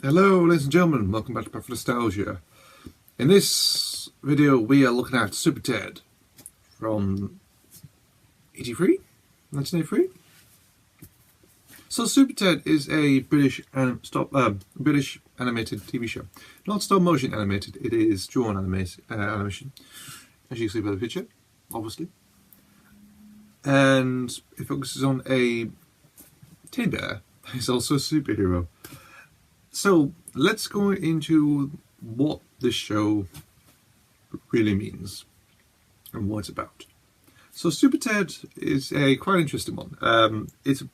Hello ladies and gentlemen, welcome back to Path of Nostalgia. In this video we are looking at SuperTed from 1983? So SuperTed is a British animated TV show. Not stop motion animated, it is drawn animation, as you can see by the picture, obviously. And it focuses on a teddy bear. He's also a superhero. So let's go into what this show really means and what it's about. So SuperTed is a quite interesting one. It's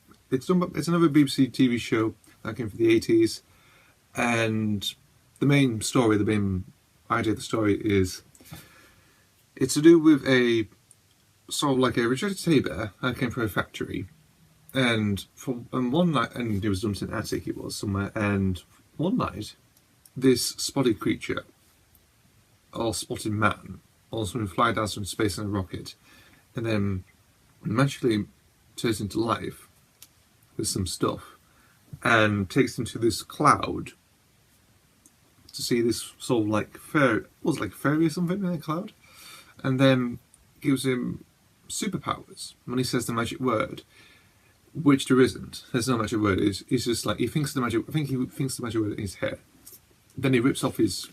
another BBC TV show that came from the 80s, and the main idea of the story is it's to do with a sort of like a rejected teddy bear that came from a factory. And one night, and it was dumped in an attic, it was somewhere, and one night, this spotted creature, or spotted man, also would fly down from space in a rocket, and then magically turns into life with some stuff, and takes him to this cloud to see this sort of like fairy, was it like a fairy or something in a cloud, and then gives him superpowers when he says the magic word. Which there isn't. There's no magic word. It's just like he thinks the magic. I think he thinks the magic word in his hair. Then he rips off his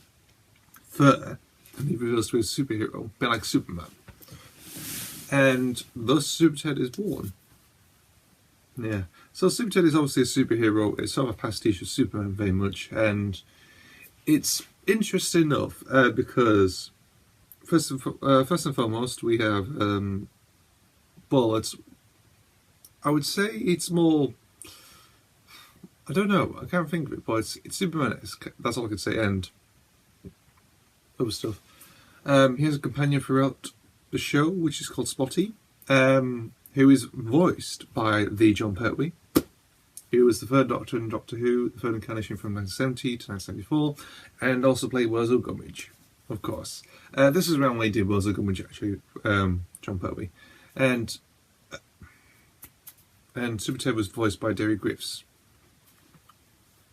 fur and he reveals to his superhero, a bit like Superman. And thus SuperTed is born. Yeah. So SuperTed is obviously a superhero. It's sort of a pastiche of Superman very much, and it's interesting enough because first and foremost we have I would say it's more, I don't know, I can't think of it, but it's Superman-esque, that's all I could say, and other stuff. He has a companion throughout the show, which is called Spotty, who is voiced by the John Pertwee, who was the third Doctor in Doctor Who, the third incarnation from 1970 to 1974, and also played Wurzel Gummidge, of course. This is around when he did Wurzel Gummidge, actually, John Pertwee. And SuperTed was voiced by Derry Griffiths,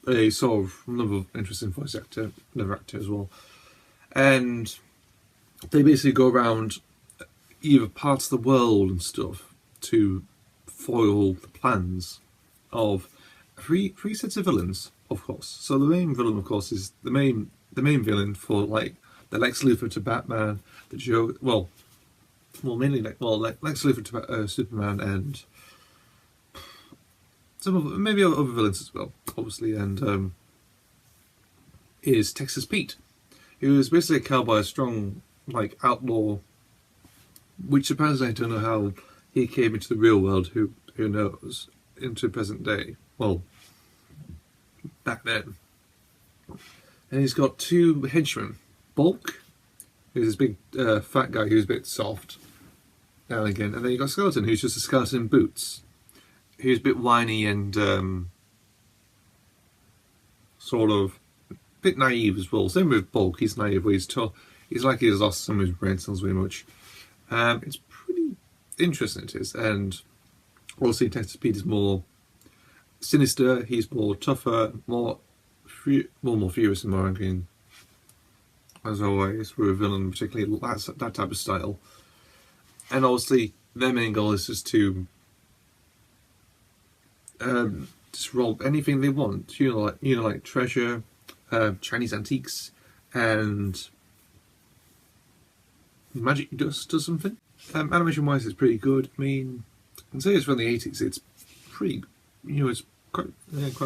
a sort of another interesting voice actor, another actor as well. And they basically go around either parts of the world and stuff to foil the plans of three sets of villains, of course. So the main villain, of course, is the main villain for like the Lex Luthor to Batman, the Joker. Mainly Lex Luthor to Superman, and maybe other villains as well, obviously, and is Texas Pete, who is basically a cowboy, a strong, like, outlaw, which supposedly I don't know how he came into the real world, who knows, into present day, well, back then. And he's got two henchmen, Bulk, who's this big fat guy who's a bit soft, now and again, and then you've got Skeleton, who's just a skeleton in boots, who's a bit whiny and sort of a bit naive as well. Same with Bulk, he's naive, but he's tough. He's like he's lost some of his brain cells very much. It's pretty interesting, it is. And obviously Texas Pete is more sinister, he's more tougher, more furious and more angry, as always, for a villain, particularly that type of style. And obviously their main goal is just to just rob anything they want, like treasure, Chinese antiques, and magic dust or something. Animation wise, it's pretty good. I mean, I can say it's from the 80s. It's pretty, it's quite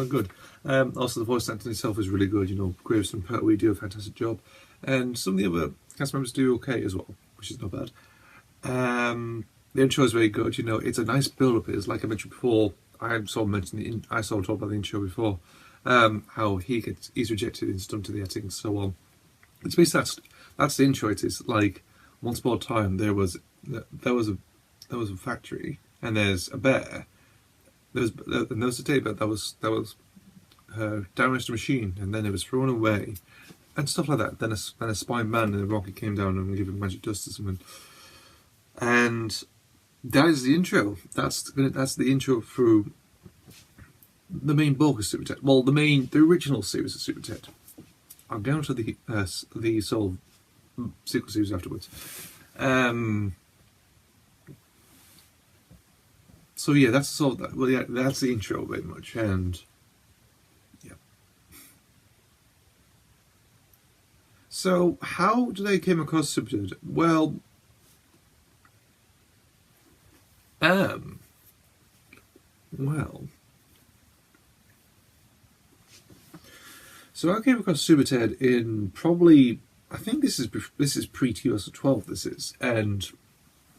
good. Also, the voice acting itself is really good. Griffiths and Pertwee do a fantastic job, and some of the other cast members do okay as well, which is not bad. The intro is very good. It's a nice build-up. It's like I mentioned before. I sort of talked about the intro before, how he's rejected and stumped to the attic and so on. It's basically that's the intro. It is like once upon a time there was a factory, and there's a bear. There was a teddy bear that was damaged a machine, and then it was thrown away, and stuff like that. Then a spine man in a rocket came down and gave him magic dust or something, and that is the intro. That's the intro through the main bulk of SuperTed. Well, the original series of SuperTed. I'll go into the sort of sequel series afterwards. So yeah, that's sort of that. Well, yeah, that's the intro very much, and yeah. So how did I came across SuperTed? Well, so I came across SuperTed in probably, I think this is pre-2012. This is, and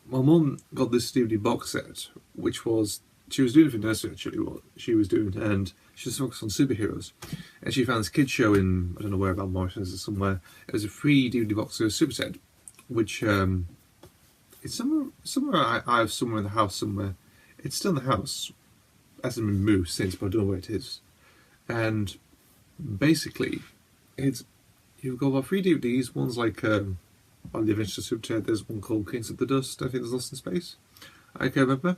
my mum got this DVD box set, which was, she was doing it for nursery actually, what she was doing, and she was focused on superheroes, and she found this kids show in, I don't know where, about Morrison's or somewhere. It was a free DVD box set of SuperTed, which it's somewhere I have somewhere in the house somewhere. It's still in the house, hasn't been moved since, but I don't know where it is. And basically, you've got about 3 DVDs. One's like on the Adventures of SuperTed. There's one called Kings of the Dust. I think there's Lost in Space. I can't remember.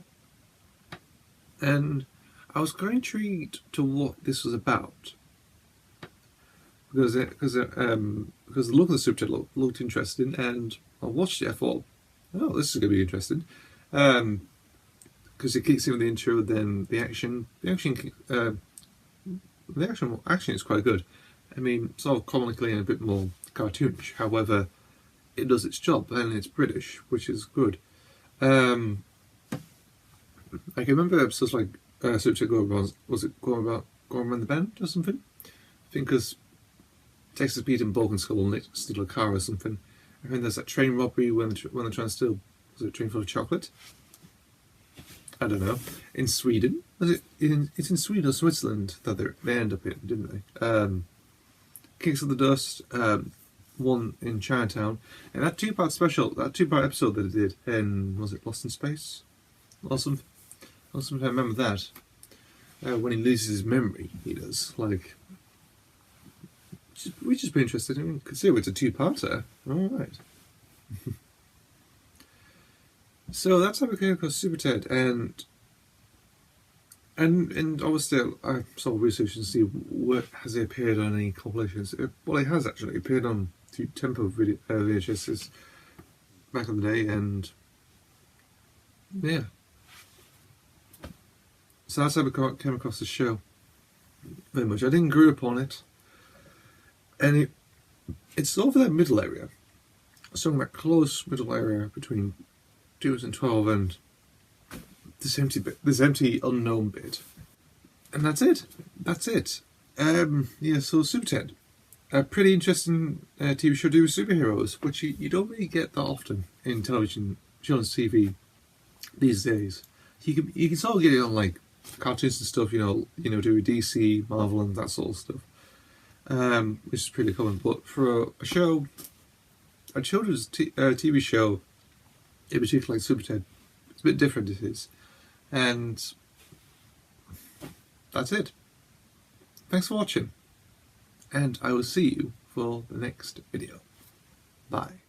And I was quite intrigued to what this was about, because the look of the SuperTed looked interesting, and I watched it. I thought, oh, this is going to be interesting, because it kicks in with the intro, then the action is quite good. I mean, sort of comically and a bit more cartoonish. However, it does its job, and it's British, which is good. I can remember episodes like SuperTed going around the bend or something? I think because Texas Pete and Balkan Skull steal a car or something. I think there's that train robbery when they're trying to steal, was it a train full of chocolate? I don't know. In Sweden? It's in Sweden or Switzerland that they end up in, didn't they? Kings of the Dust, one in Chinatown, and that 2-part special, that 2-part episode that it did in, was it Lost in Space? Awesome. I remember that. When he loses his memory, he does. Like, which is pretty interesting. I mean, consider it's a 2-parter. Alright. So that's how we came across SuperTed, and obviously I sort of researched and see what has it appeared on any compilations. Well, it has actually appeared on Tempo VHSs back in the day, and yeah. So that's how we came across the show. Very much. I didn't grow up on it, and it's sort of that middle area, something that close middle area between 2012 and this empty unknown bit, and that's it. Yeah. So SuperTed, a pretty interesting TV show to do with superheroes, which you don't really get that often in television, children's TV these days. You can sort of get it on like cartoons and stuff, you know, do DC, Marvel, and that sort of stuff, which is pretty common. But for a show, a children's TV show, in particular like SuperTed, it's a bit different. It is, and that's it. Thanks for watching, and I will see you for the next video. Bye.